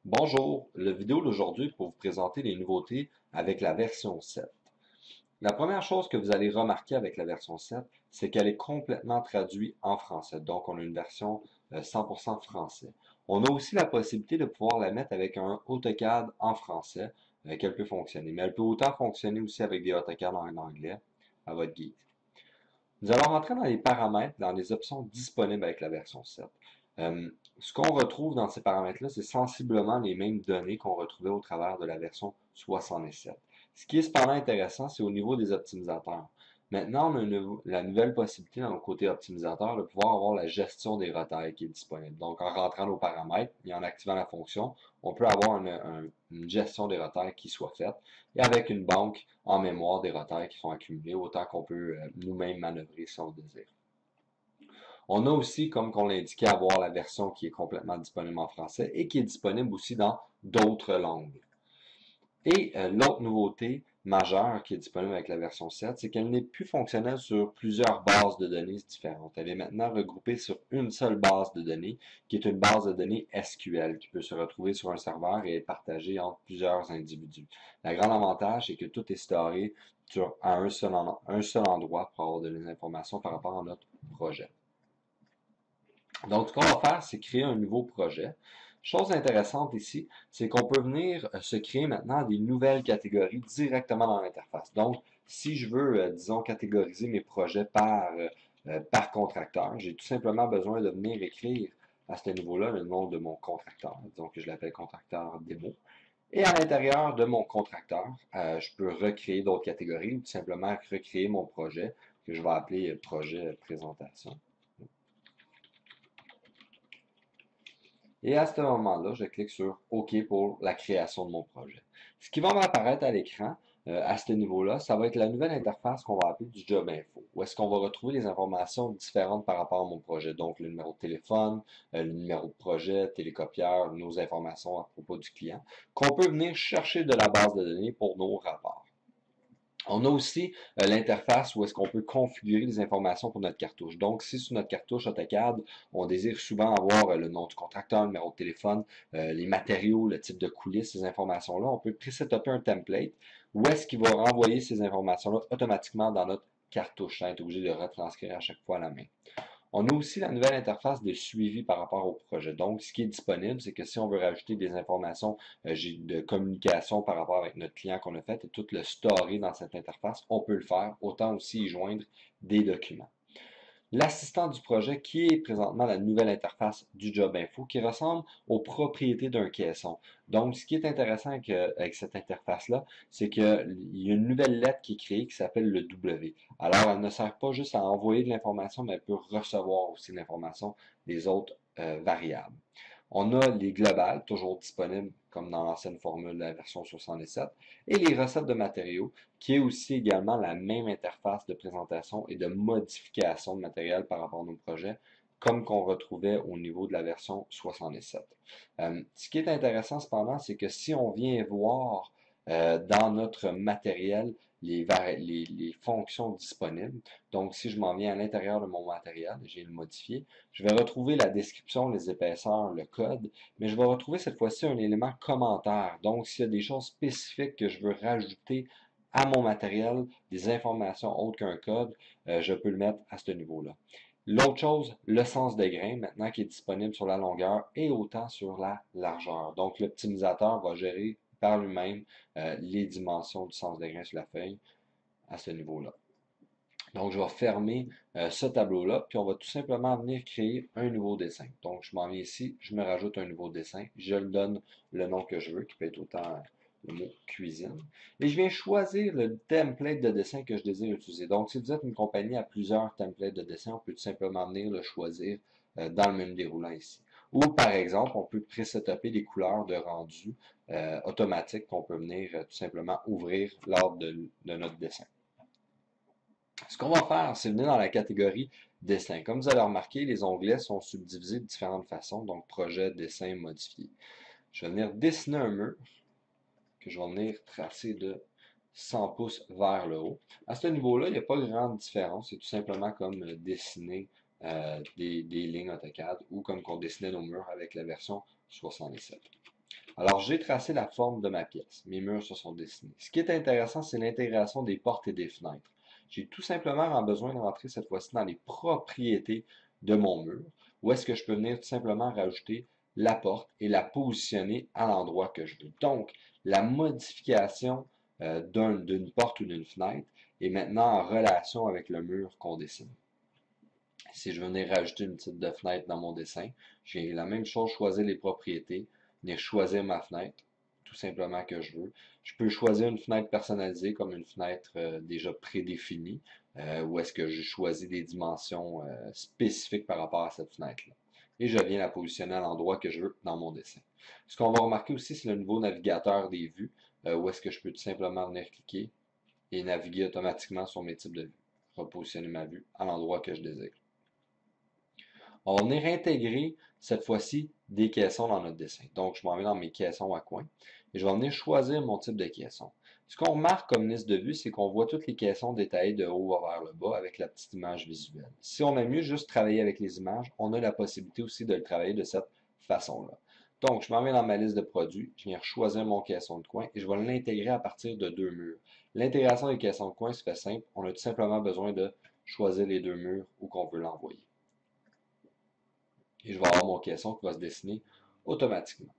Bonjour, la vidéo d'aujourd'hui est pour vous présenter les nouveautés avec la version 7. La première chose que vous allez remarquer avec la version 7, c'est qu'elle est complètement traduite en français. Donc, on a une version 100% français. On a aussi la possibilité de pouvoir la mettre avec un AutoCAD en français, qu'elle peut fonctionner. Mais elle peut autant fonctionner aussi avec des AutoCAD en anglais, à votre guise. Nous allons rentrer dans les paramètres, dans les options disponibles avec la version 7. Ce qu'on retrouve dans ces paramètres-là, c'est sensiblement les mêmes données qu'on retrouvait au travers de la version 67. Ce qui est cependant intéressant, c'est au niveau des optimisateurs. Maintenant, on a la nouvelle possibilité dans le côté optimisateur de pouvoir avoir la gestion des retails qui est disponible. Donc, en rentrant nos paramètres et en activant la fonction, on peut avoir une gestion des retails qui soit faite et avec une banque en mémoire des retails qui sont accumulés, autant qu'on peut nous-mêmes manœuvrer si on le désire. On a aussi, comme on l'indiquait, avoir la version qui est complètement disponible en français et qui est disponible aussi dans d'autres langues. Et l'autre nouveauté majeure qui est disponible avec la version 7, c'est qu'elle n'est plus fonctionnelle sur plusieurs bases de données différentes. Elle est maintenant regroupée sur une seule base de données, qui est une base de données SQL, qui peut se retrouver sur un serveur et être partagée entre plusieurs individus. Le grand avantage, c'est que tout est storé à un seul endroit pour avoir des informations par rapport à notre projet. Donc, ce qu'on va faire, c'est créer un nouveau projet. Chose intéressante ici, c'est qu'on peut venir se créer maintenant des nouvelles catégories directement dans l'interface. Donc, si je veux, disons, catégoriser mes projets par contracteur, j'ai tout simplement besoin de venir écrire à ce niveau-là le nom de mon contracteur. Disons que je l'appelle contracteur démo. Et à l'intérieur de mon contracteur, je peux recréer d'autres catégories ou tout simplement recréer mon projet que je vais appeler projet présentation. Et à ce moment-là, je clique sur OK pour la création de mon projet. Ce qui va m'apparaître à l'écran, à ce niveau-là, ça va être la nouvelle interface qu'on va appeler du Job Info, où est-ce qu'on va retrouver les informations différentes par rapport à mon projet. Donc, le numéro de téléphone, le numéro de projet, télécopieur, nos informations à propos du client, qu'on peut venir chercher de la base de données pour nos rapports. On a aussi l'interface où est-ce qu'on peut configurer les informations pour notre cartouche. Donc, si sur notre cartouche AutoCAD, on désire souvent avoir le nom du contracteur, le numéro de téléphone, les matériaux, le type de coulisses, ces informations-là, on peut présetter un template où est-ce qu'il va renvoyer ces informations-là automatiquement dans notre cartouche, sans être obligé de retranscrire à chaque fois à la main. On a aussi la nouvelle interface de suivi par rapport au projet. Donc, ce qui est disponible, c'est que si on veut rajouter des informations de communication par rapport avec notre client qu'on a fait et tout le story dans cette interface, on peut le faire, autant aussi y joindre des documents. L'assistant du projet, qui est présentement la nouvelle interface du Job Info, qui ressemble aux propriétés d'un caisson. Donc, ce qui est intéressant avec cette interface-là, c'est qu'il y a une nouvelle lettre qui est créée qui s'appelle le W. Alors, elle ne sert pas juste à envoyer de l'information, mais elle peut recevoir aussi de l'information des autres variables. On a les globales, toujours disponibles comme dans l'ancienne formule de la version 67, et les recettes de matériaux, qui est aussi également la même interface de présentation et de modification de matériel par rapport à nos projets, comme qu'on retrouvait au niveau de la version 67. Ce qui est intéressant cependant, c'est que si on vient voir dans notre matériel les fonctions disponibles. Donc, si je m'en viens à l'intérieur de mon matériel, j'ai le modifié, je vais retrouver la description, les épaisseurs, le code, mais je vais retrouver cette fois-ci un élément commentaire. Donc, s'il y a des choses spécifiques que je veux rajouter à mon matériel, des informations autres qu'un code, je peux le mettre à ce niveau-là. L'autre chose, le sens de grain, maintenant qui est disponible sur la longueur et autant sur la largeur. Donc, l'optimisateur va gérer par lui-même les dimensions du sens de grain sur la feuille à ce niveau-là. Donc, je vais fermer ce tableau-là, puis on va tout simplement venir créer un nouveau dessin. Donc, je m'en viens ici, je me rajoute un nouveau dessin, je le donne le nom que je veux, qui peut être autant le mot cuisine. Et je viens choisir le template de dessin que je désire utiliser. Donc, si vous êtes une compagnie à plusieurs templates de dessin, on peut tout simplement venir le choisir dans le menu déroulant ici. Ou, par exemple, on peut pré-setuper des couleurs de rendu automatiques qu'on peut venir tout simplement ouvrir lors de notre dessin. Ce qu'on va faire, c'est venir dans la catégorie dessin. Comme vous allez remarquer, les onglets sont subdivisés de différentes façons, donc projet, dessin, modifié. Je vais venir dessiner un mur que je vais venir tracer de 100 pouces vers le haut. À ce niveau-là, il n'y a pas de grande différence. C'est tout simplement comme dessiner des lignes AutoCAD ou comme qu'on dessinait nos murs avec la version 67. Alors, j'ai tracé la forme de ma pièce. Mes murs se sont dessinés. Ce qui est intéressant, c'est l'intégration des portes et des fenêtres. J'ai tout simplement besoin de rentrer cette fois-ci dans les propriétés de mon mur, où est-ce que je peux venir tout simplement rajouter la porte et la positionner à l'endroit que je veux. Donc, la modification d'une porte ou d'une fenêtre est maintenant en relation avec le mur qu'on dessine. Si je venais rajouter une petite de fenêtre dans mon dessin, j'ai la même chose, choisir les propriétés, venir choisir ma fenêtre, tout simplement que je veux. Je peux choisir une fenêtre personnalisée comme une fenêtre déjà prédéfinie, où est-ce que je choisis des dimensions spécifiques par rapport à cette fenêtre-là. Et je viens la positionner à l'endroit que je veux dans mon dessin. Ce qu'on va remarquer aussi, c'est le nouveau navigateur des vues, où est-ce que je peux tout simplement venir cliquer et naviguer automatiquement sur mes types de vues. Repositionner ma vue à l'endroit que je désire. On va venir intégrer cette fois-ci des caissons dans notre dessin. Donc, je m'en vais dans mes caissons à coin et je vais venir choisir mon type de caisson. Ce qu'on remarque comme liste de vue, c'est qu'on voit toutes les caissons détaillées de haut vers le bas avec la petite image visuelle. Si on aime mieux juste travailler avec les images, on a la possibilité aussi de le travailler de cette façon-là. Donc, je m'en vais dans ma liste de produits, je viens choisir mon caisson de coin et je vais l'intégrer à partir de deux murs. L'intégration des caissons de coin se fait simple, on a tout simplement besoin de choisir les deux murs où qu'on veut l'envoyer. Et je vais avoir mon caisson qui va se dessiner automatiquement.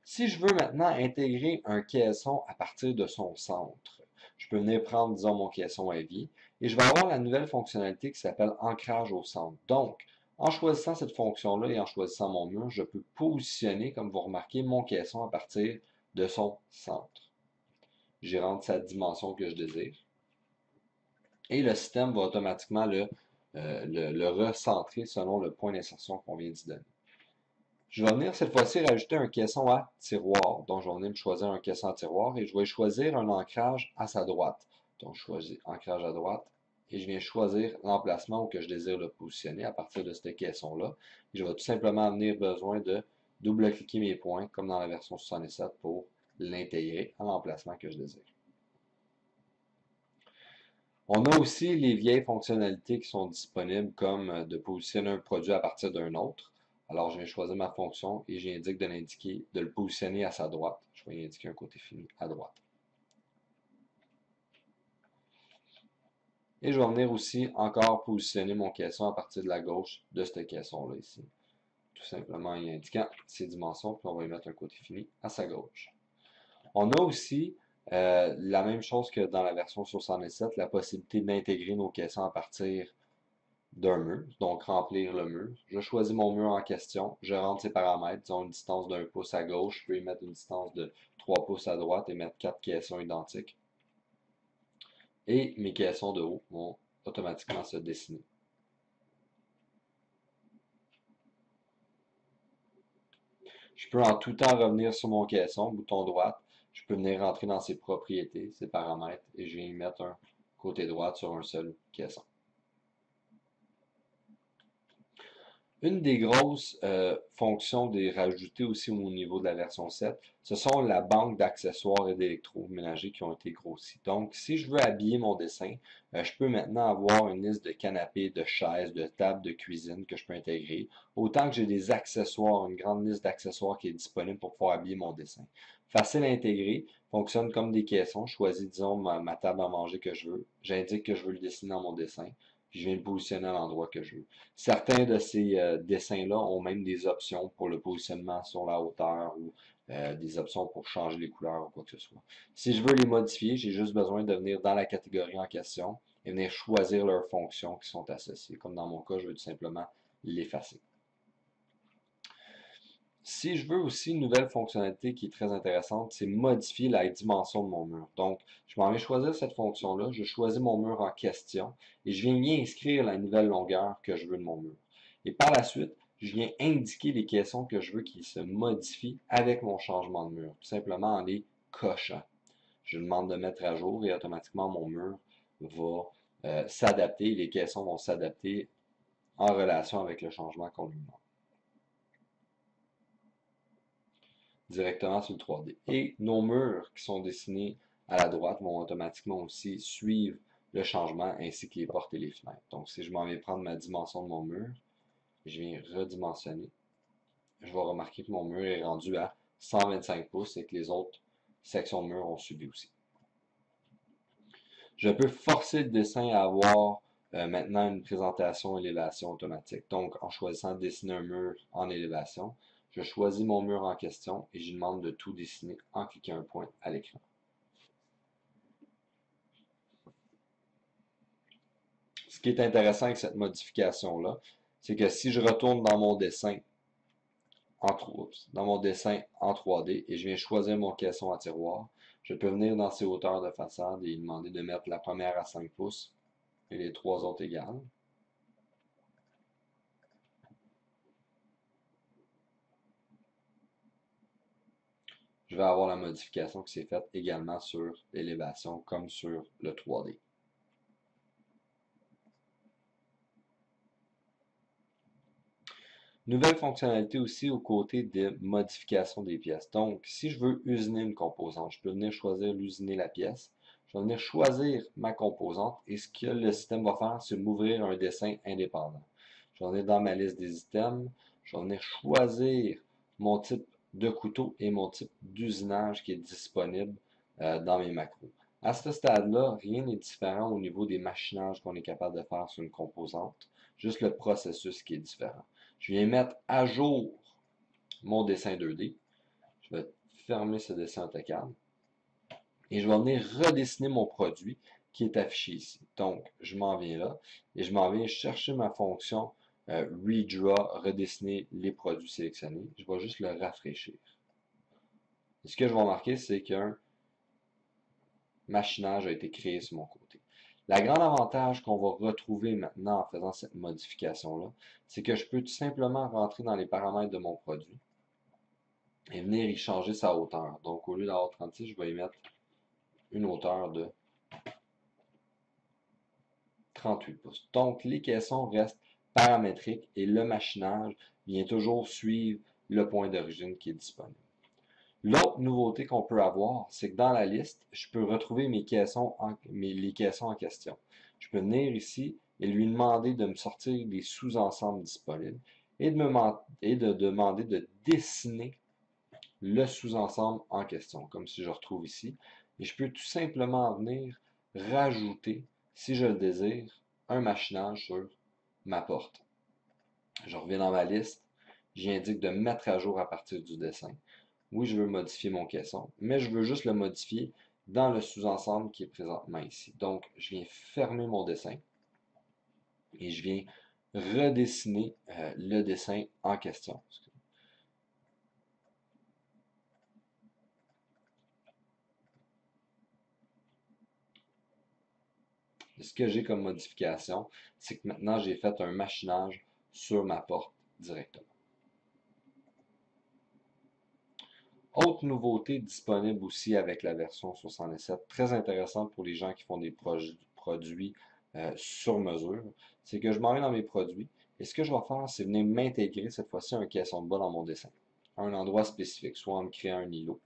Si je veux maintenant intégrer un caisson à partir de son centre, je peux venir prendre, disons, mon caisson à vie et je vais avoir la nouvelle fonctionnalité qui s'appelle ancrage au centre. Donc, en choisissant cette fonction-là et en choisissant mon mur, je peux positionner, comme vous remarquez, mon caisson à partir de son centre. J'y rentre sa dimension que je désire. Et le système va automatiquement le recentrer selon le point d'insertion qu'on vient d'y donner. Je vais venir cette fois-ci rajouter un caisson à tiroir. Donc, je vais venir me choisir un caisson à tiroir et je vais choisir un ancrage à sa droite. Donc, je choisis ancrage à droite et je viens choisir l'emplacement où que je désire le positionner à partir de ce caisson-là. Je vais tout simplement venir besoin de double-cliquer mes points comme dans la version 67 pour l'intégrer à l'emplacement que je désire. On a aussi les vieilles fonctionnalités qui sont disponibles comme de positionner un produit à partir d'un autre. Alors, je viens choisir ma fonction et j'indique de l'indiquer, de le positionner à sa droite. Je vais indiquer un côté fini à droite. Et je vais venir aussi encore positionner mon caisson à partir de la gauche de ce caisson-là ici. Tout simplement en y indiquant ses dimensions, puis on va y mettre un côté fini à sa gauche. On a aussi la même chose que dans la version 67, la possibilité d'intégrer nos caissons à partir d'un mur, donc remplir le mur. Je choisis mon mur en question, je rentre ses paramètres, disons une distance d'1 pouce à gauche, je peux y mettre une distance de 3 pouces à droite et mettre 4 caissons identiques. Et mes caissons de haut vont automatiquement se dessiner. Je peux en tout temps revenir sur mon caisson, bouton droit, je peux venir rentrer dans ses propriétés, ses paramètres, et je viens y mettre un côté droit sur un seul caisson. Une des grosses fonctions des rajouter aussi au niveau de la version 7, ce sont la banque d'accessoires et d'électroménagers qui ont été grossis. Donc, si je veux habiller mon dessin, je peux maintenant avoir une liste de canapés, de chaises, de tables, de cuisine que je peux intégrer. Autant que j'ai des accessoires, une grande liste d'accessoires qui est disponible pour pouvoir habiller mon dessin. Facile à intégrer, fonctionne comme des caissons. Je choisis, disons, ma table à manger que je veux. J'indique que je veux le dessiner dans mon dessin. Puis je viens le positionner à l'endroit que je veux. Certains de ces dessins-là ont même des options pour le positionnement sur la hauteur ou des options pour changer les couleurs ou quoi que ce soit. Si je veux les modifier, j'ai juste besoin de venir dans la catégorie en question et venir choisir leurs fonctions qui sont associées. Comme dans mon cas, je veux tout simplement l'effacer. Si je veux aussi une nouvelle fonctionnalité qui est très intéressante, c'est modifier la dimension de mon mur. Donc, je m'en vais choisir cette fonction-là, je choisis mon mur en question et je viens y inscrire la nouvelle longueur que je veux de mon mur. Et par la suite, je viens indiquer les caissons que je veux qui se modifient avec mon changement de mur, tout simplement en les cochant. Je demande de mettre à jour et automatiquement mon mur va s'adapter, les caissons vont s'adapter en relation avec le changement qu'on lui demande. Directement sur le 3D. Et nos murs qui sont dessinés à la droite vont automatiquement aussi suivre le changement ainsi que les portes et les fenêtres. Donc, si je m'en vais prendre ma dimension de mon mur, je viens redimensionner. Je vais remarquer que mon mur est rendu à 125 pouces et que les autres sections de mur ont subi aussi. Je peux forcer le dessin à avoir maintenant une présentation élévation automatique. Donc, en choisissant de dessiner un mur en élévation, je choisis mon mur en question et je lui demande de tout dessiner en cliquant un point à l'écran. Ce qui est intéressant avec cette modification-là, c'est que si je retourne dans mon dessin en 3D et je viens choisir mon caisson à tiroir, je peux venir dans ses hauteurs de façade et lui demander de mettre la première à 5 pouces et les trois autres égales. Je vais avoir la modification qui s'est faite également sur l'élévation comme sur le 3D. Nouvelle fonctionnalité aussi aux côtés de modification des pièces. Donc, si je veux usiner une composante, je peux venir choisir l'usiner la pièce. Je vais venir choisir ma composante et ce que le système va faire, c'est m'ouvrir un dessin indépendant. Je vais venir dans ma liste des items, je vais venir choisir mon type de couteau et mon type d'usinage qui est disponible dans mes macros. À ce stade-là, rien n'est différent au niveau des machinages qu'on est capable de faire sur une composante, juste le processus qui est différent. Je viens mettre à jour mon dessin 2D. Je vais fermer ce dessin AutoCAD. Et je vais venir redessiner mon produit qui est affiché ici. Donc, je m'en viens là et je m'en viens chercher ma fonction Redraw, redessiner les produits sélectionnés. Je vais juste le rafraîchir. Et ce que je vais marquer, c'est qu'un machinage a été créé sur mon côté. La grande avantage qu'on va retrouver maintenant en faisant cette modification-là, c'est que je peux tout simplement rentrer dans les paramètres de mon produit et venir y changer sa hauteur. Donc, au lieu d'avoir 36, je vais y mettre une hauteur de 38 pouces. Donc, les caissons restent paramétriques et le machinage vient toujours suivre le point d'origine qui est disponible. L'autre nouveauté qu'on peut avoir, c'est que dans la liste, je peux retrouver les caissons en question. Je peux venir ici et lui demander de me sortir des sous-ensembles disponibles et de demander de dessiner le sous-ensemble en question, comme si je retrouve ici. Et je peux tout simplement venir rajouter, si je le désire, un machinage sur ma porte. Je reviens dans ma liste, j'indique de mettre à jour à partir du dessin. Oui, je veux modifier mon caisson, mais je veux juste le modifier dans le sous-ensemble qui est présentement ici. Donc, je viens fermer mon dessin et je viens redessiner le dessin en question. Ce que j'ai comme modification, c'est que maintenant j'ai fait un machinage sur ma porte directement. Autre nouveauté disponible aussi avec la version 67, très intéressante pour les gens qui font des produits sur mesure, c'est que je m'en vais dans mes produits et ce que je vais faire, c'est venir m'intégrer cette fois-ci un caisson de bas dans mon dessin, à un endroit spécifique, soit en me créant un îlot.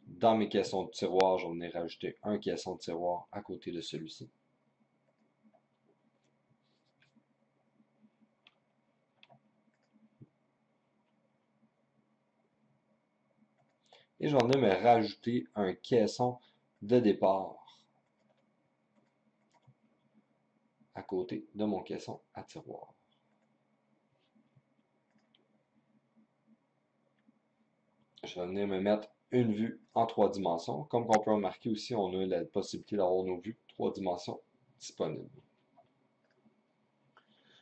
Dans mes caissons de tiroir, je vais venir rajouter un caisson de tiroir à côté de celui-ci. Et je vais venir me rajouter un caisson de départ à côté de mon caisson à tiroir. Je vais venir me mettre une vue en 3 dimensions. Comme on peut remarquer aussi, on a la possibilité d'avoir nos vues 3 dimensions disponibles.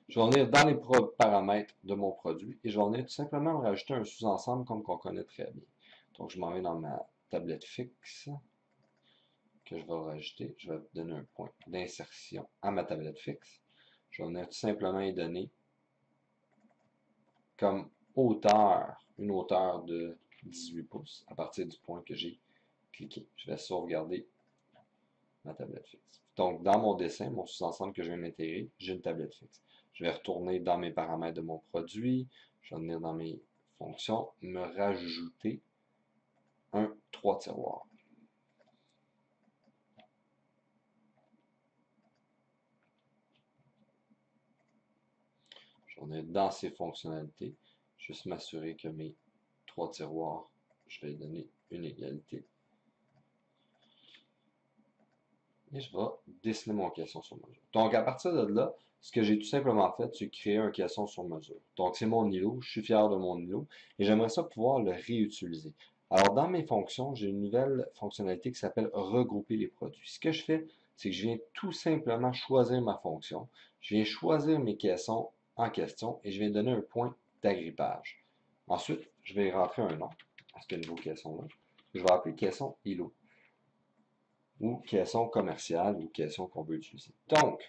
Je vais venir dans les paramètres de mon produit et je vais venir tout simplement me rajouter un sous-ensemble comme qu'on connaît très bien. Donc, je m'en vais dans ma tablette fixe que je vais rajouter. Je vais donner un point d'insertion à ma tablette fixe. Je vais venir tout simplement y donner comme hauteur, une hauteur de 18 pouces à partir du point que j'ai cliqué. Je vais sauvegarder ma tablette fixe. Donc, dans mon dessin, mon sous-ensemble que je viens d'intégrer, j'ai une tablette fixe. Je vais retourner dans mes paramètres de mon produit. Je vais venir dans mes fonctions, me rajouter un 3 tiroirs. Je vais venir dans ces fonctionnalités, juste m'assurer que mes 3 tiroirs, je vais donner une égalité. Et je vais dessiner mon caisson sur mesure. Donc, à partir de là, ce que j'ai tout simplement fait, c'est créer un caisson sur mesure. Donc, c'est mon îlot, je suis fier de mon îlot, et j'aimerais ça pouvoir le réutiliser. Alors, dans mes fonctions, j'ai une nouvelle fonctionnalité qui s'appelle regrouper les produits. Ce que je fais, c'est que je viens tout simplement choisir ma fonction, je viens choisir mes caissons en question, et je viens donner un point d'agrippage. Ensuite, je vais rentrer un nom à ce nouveau caisson-là. Je vais appeler caisson îlot, ou caisson commerciale, ou caisson qu'on veut utiliser. Donc,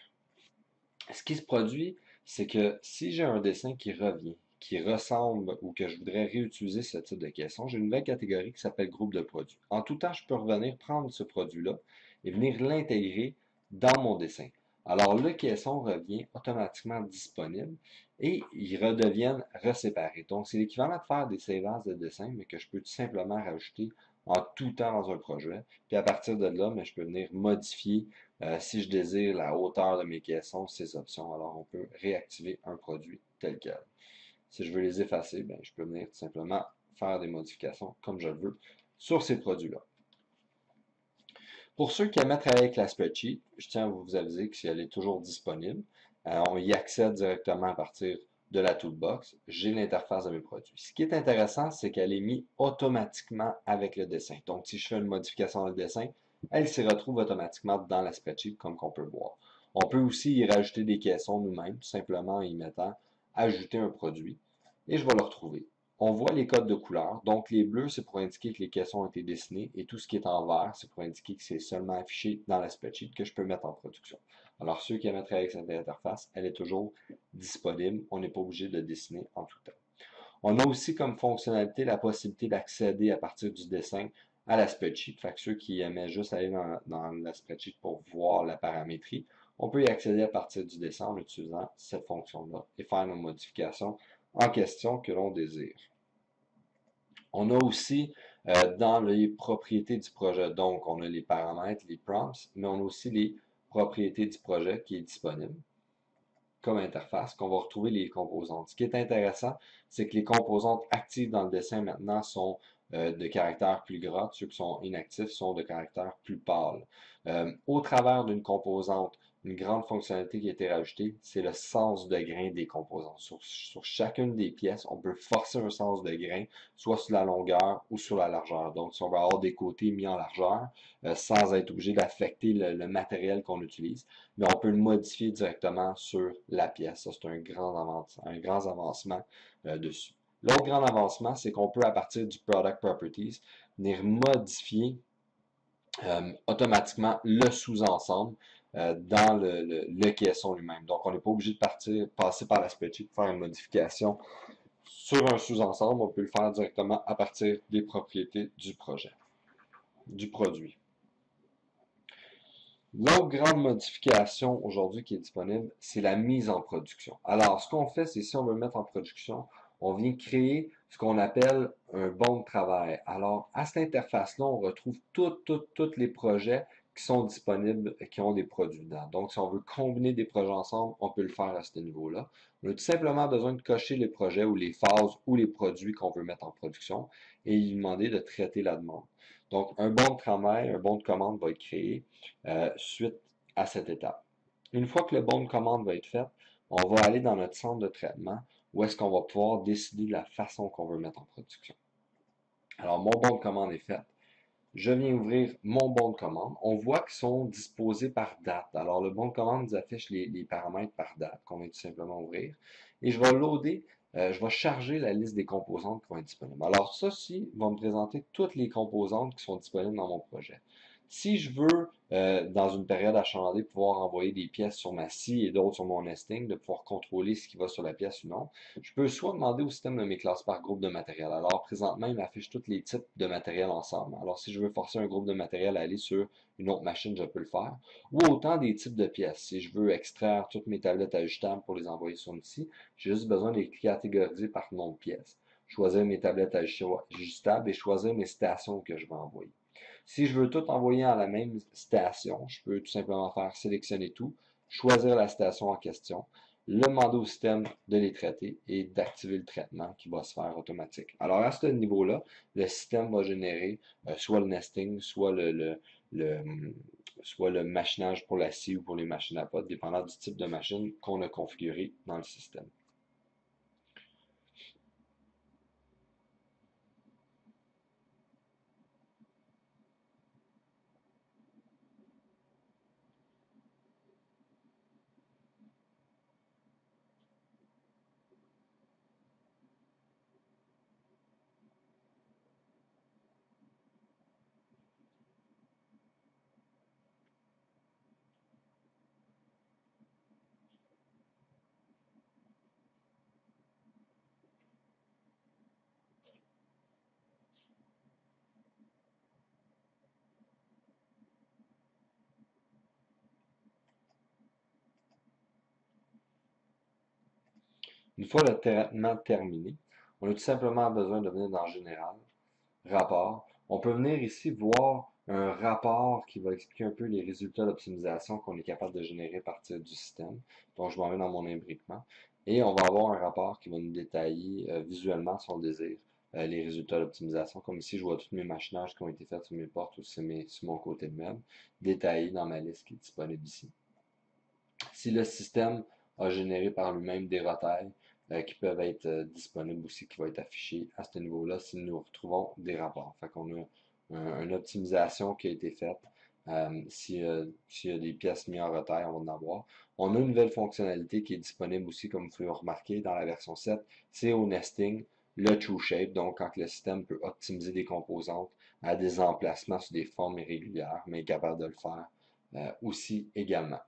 ce qui se produit, c'est que si j'ai un dessin qui revient, qui ressemble ou que je voudrais réutiliser ce type de caisson, j'ai une nouvelle catégorie qui s'appelle groupe de produits. En tout temps, je peux revenir prendre ce produit-là et venir l'intégrer dans mon dessin. Alors, le caisson revient automatiquement disponible et ils redeviennent reséparés. Donc, c'est l'équivalent de faire des save de dessin, mais que je peux tout simplement rajouter en tout temps dans un projet. Puis à partir de là, je peux venir modifier si je désire la hauteur de mes caissons, ces options. Alors, on peut réactiver un produit tel quel. Si je veux les effacer, je peux venir tout simplement faire des modifications comme je le veux sur ces produits-là. Pour ceux qui aiment travailler avec la spreadsheet, je tiens à vous aviser que si elle est toujours disponible, on y accède directement à partir de la toolbox. J'ai l'interface de mes produits. Ce qui est intéressant, c'est qu'elle est mise automatiquement avec le dessin. Donc, si je fais une modification dans le dessin, elle s'y retrouve automatiquement dans la spreadsheet, comme qu'on peut voir. On peut aussi y rajouter des caissons nous-mêmes, tout simplement en y mettant « Ajouter un produit » et je vais le retrouver. On voit les codes de couleur. Donc, les bleus, c'est pour indiquer que les caissons ont été dessinés et tout ce qui est en vert, c'est pour indiquer que c'est seulement affiché dans la spreadsheet que je peux mettre en production. Alors, ceux qui aiment travailler avec cette interface, elle est toujours disponible. On n'est pas obligé de dessiner en tout temps. On a aussi comme fonctionnalité la possibilité d'accéder à partir du dessin à la spreadsheet. Fait que ceux qui aimaient juste aller dans la spreadsheet pour voir la paramétrie, on peut y accéder à partir du dessin en utilisant cette fonction-là et faire nos modifications en question que l'on désire. On a aussi dans les propriétés du projet, donc on a les paramètres, les prompts, mais on a aussi les propriétés du projet qui est disponible comme interface, qu'on va retrouver les composantes. Ce qui est intéressant, c'est que les composantes actives dans le dessin maintenant sont de caractère plus gras, ceux qui sont inactifs sont de caractère plus pâle. Au travers d'une composante, une grande fonctionnalité qui a été rajoutée, c'est le sens de grain des composantes. Sur chacune des pièces, on peut forcer un sens de grain, soit sur la longueur ou sur la largeur. Donc, si on va avoir des côtés mis en largeur, sans être obligé d'affecter le matériel qu'on utilise, mais on peut le modifier directement sur la pièce. Ça, c'est un grand avancement dessus. L'autre grand avancement, c'est qu'on peut, à partir du Product Properties, venir modifier automatiquement le sous-ensemble dans le caisson lui-même. Donc, on n'est pas obligé de passer par la spreadsheet pour faire une modification sur un sous-ensemble. On peut le faire directement à partir des propriétés du projet, du produit. L'autre grande modification aujourd'hui qui est disponible, c'est la mise en production. Alors, ce qu'on fait, c'est si on veut le mettre en production, on vient créer ce qu'on appelle un bon de travail. Alors, à cette interface-là, on retrouve tous les projets qui sont disponibles et qui ont des produits dedans. Donc, si on veut combiner des projets ensemble, on peut le faire à ce niveau-là. On a tout simplement besoin de cocher les projets ou les phases ou les produits qu'on veut mettre en production et lui demander de traiter la demande. Donc, un bon de travail, un bon de commande va être créé suite à cette étape. Une fois que le bon de commande va être fait, on va aller dans notre centre de traitement où est-ce qu'on va pouvoir décider de la façon qu'on veut mettre en production. Alors, mon bon de commande est fait. Je viens ouvrir mon bon de commande. On voit qu'ils sont disposés par date. Alors, le bon de commande nous affiche les paramètres par date qu'on vient tout simplement ouvrir. Et je vais loader, je vais charger la liste des composantes qui vont être disponibles. Alors, ceci va me présenter toutes les composantes qui sont disponibles dans mon projet. Si je veux, dans une période achalandée, pouvoir envoyer des pièces sur ma scie et d'autres sur mon nesting, de pouvoir contrôler ce qui va sur la pièce ou non, je peux soit demander au système de mes classes par groupe de matériel. Alors, présentement, il m'affiche tous les types de matériel ensemble. Alors, si je veux forcer un groupe de matériel à aller sur une autre machine, je peux le faire. Ou autant des types de pièces. Si je veux extraire toutes mes tablettes ajustables pour les envoyer sur une scie, j'ai juste besoin de les catégoriser par nom de pièce. Choisir mes tablettes ajustables et choisir mes stations que je vais envoyer. Si je veux tout envoyer à la même station, je peux tout simplement faire sélectionner tout, choisir la station en question demander au système de les traiter et d'activer le traitement qui va se faire automatique. Alors à ce niveau-là, le système va générer soit le nesting, le, soit le machinage pour la scie ou pour les machines à potes, dépendant du type de machine qu'on a configuré dans le système. Une fois le traitement terminé, on a tout simplement besoin de venir dans Général, Rapport. On peut venir ici voir un rapport qui va expliquer un peu les résultats d'optimisation qu'on est capable de générer à partir du système. Donc, je m'en vais dans mon imbriquement. Et on va avoir un rapport qui va nous détailler visuellement, si on le désire, les résultats d'optimisation. Comme ici, je vois tous mes machinages qui ont été faits sur mes portes ou sur mon côté de meuble, détaillés dans ma liste qui est disponible ici. Si le système a généré par lui-même des retails qui peuvent être disponibles aussi, qui vont être affichés à ce niveau-là si nous retrouvons des rapports. Fait qu'on a une optimisation qui a été faite. S'il y a des pièces mises en retail, on va en avoir. On a une nouvelle fonctionnalité qui est disponible aussi, comme vous pouvez remarquer dans la version 7, c'est au nesting, le true shape, donc quand le système peut optimiser des composantes à des emplacements sur des formes irrégulières, mais est capable de le faire aussi également.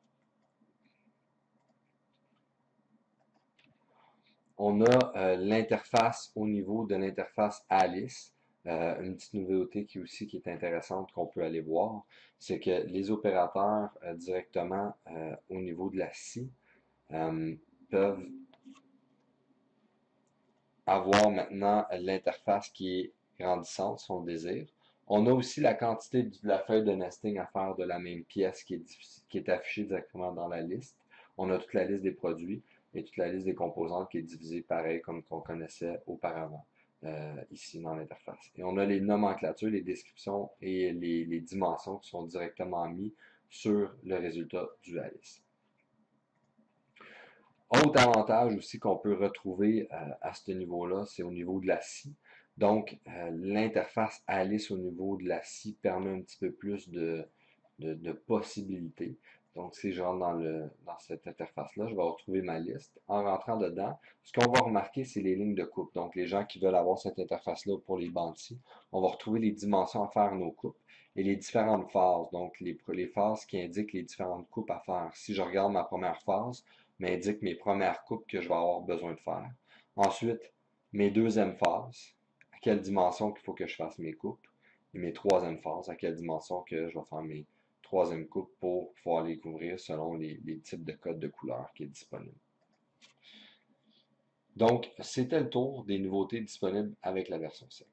On a l'interface au niveau de l'interface Alice. Une petite nouveauté qui est intéressante qu'on peut aller voir, c'est que les opérateurs directement au niveau de la scie peuvent avoir maintenant l'interface qui est grandissante, si on le désire. On a aussi la quantité de la feuille de nesting à faire de la même pièce qui est affichée directement dans la liste. On a toute la liste des produits et toute la liste des composantes qui est divisée pareil comme qu'on connaissait auparavant ici dans l'interface. Et on a les nomenclatures, les descriptions et les dimensions qui sont directement mis sur le résultat du Alice. Autre avantage aussi qu'on peut retrouver à ce niveau-là, c'est au niveau de la scie. Donc, l'interface Alice au niveau de la scie permet un petit peu plus de possibilités. Donc, si je rentre dans cette interface-là, je vais retrouver ma liste. En rentrant dedans, ce qu'on va remarquer, c'est les lignes de coupe. Donc, les gens qui veulent avoir cette interface-là pour les bandits, on va retrouver les dimensions à faire nos coupes et les différentes phases. Donc, les phases qui indiquent les différentes coupes à faire. Si je regarde ma première phase, m'indique mes premières coupes que je vais avoir besoin de faire. Ensuite, mes deuxièmes phases, à quelle dimension qu'il faut que je fasse mes coupes. Et mes troisièmes phases, à quelle dimension que je vais faire mes troisièmes coupes pour pouvoir les couvrir selon les types de code de couleur qui est disponible. Donc, c'était le tour des nouveautés disponibles avec la version 7.